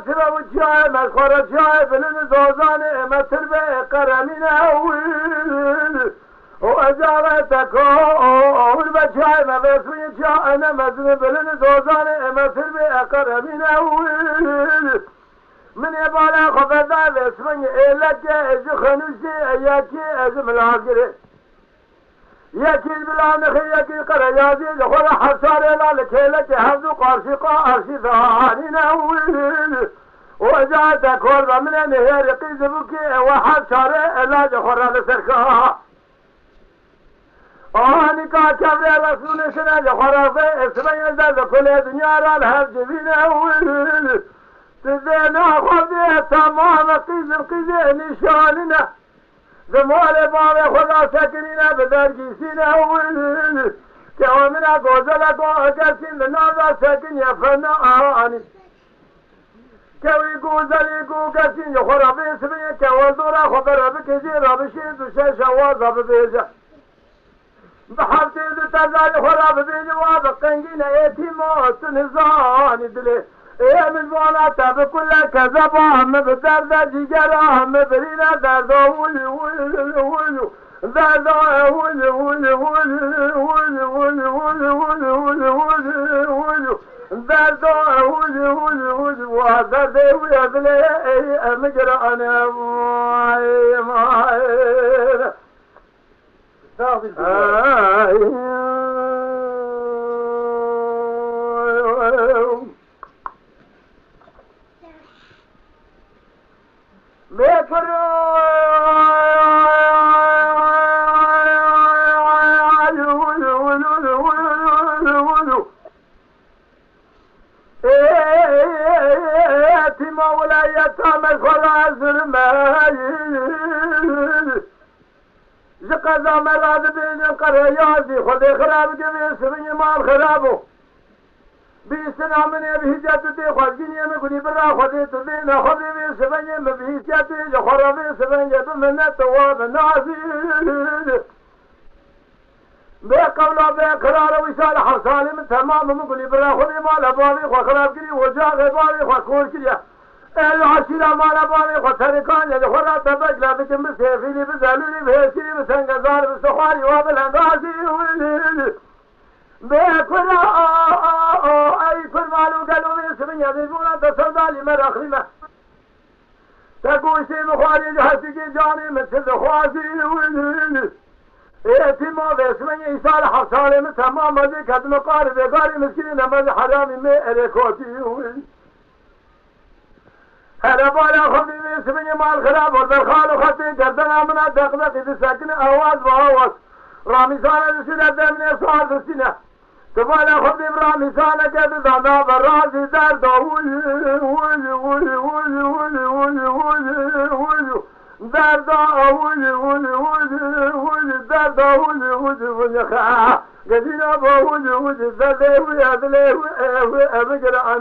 تبا وجهي مخورة جاي بلن زوزاني مثل بقرمين أول وأجارتك والبجاي ما بسوي جاء أنا مزن بلن زوزاني مثل بقرمين أول من يبالا خفضا بسمن إلك أجي خنوشي أياكي أجي ملاقري يكي بلانخي يكي قريازي لخورا حساري لالكيلك هفدو قارشقا أرشي ثاني نول وجاءت كوربا من نهير قيز بكي وحد شاري إلا جخورا لسركا آنكا كبري رسول سنة جخورا في اسمي زد كل دنيا رالهف جبين أول تزينا خذي تمام قيز نشاننا زمال باب خدا سکنینا بدرگی سینه اول که امنا گوزلا کو کسین نادا سکن یا فنا آنی که وی گوزلی کو کسین خورا بیسمی که ودورا خبر بکجی رابشی دوشه شواز ببیجا بحبتی دو تزاری خورا ببیجا و بقنگین ایتیمات نزانی دلی من وانا تب كل كذب هم بدرد جيجر هم برينا درد ولي ولي ولي درد ولي ولي ولي ولي ولي ولي ولي ولي ولي ولي درد ولي ولي ولي ودرد ويبلي مجرى انا ماي ماي بيكر تما ولا يتام الخلاص المايل زقزا مراد بين القريازي خذي خراب جميع سبني مال خرابه بيسنا من بهجاتي خذيني من كوني برا خذي تبين خذي بيسبني من بهجاتي خرابي سبني بمن تواب نازل بقولا بقرار وشال حصالي من تمام من كوني برا خذي مال ابوي وخراب كري وجاء غباري وكل كريا العشيرة مال ابوي وتركان الخرا تبجلا بكم سيفيني بزالوني بهشري بسنغزار بسخاري وبالهندازي بكرة أي كل مالو قالوا من سبني يذبون تصدى لمرخمة تقول شيء مخالي لحسيكي جاني مثل خوازي ولي اعتماع باسمني إيسال حصالي متمام ذيك هد مقارب يقاري مسكين نمز حرامي مي إليكوتي ولي هلا بالا خذي باسمني مال خراب والبرخال وخطي قردنا من الدقدق إذا ساكن أواز وأواز رامزانا نسينا دمني صار دسينا تبالا خذ إبراهيم سالك بدنا برازي درد ولي ولي ولي ولي ولي ولي ولي ولي درد ولي ولي ولي ولي درد ولي ولي ولي خا قدينا ولي ولي درد ولي أبلي أبجر أنا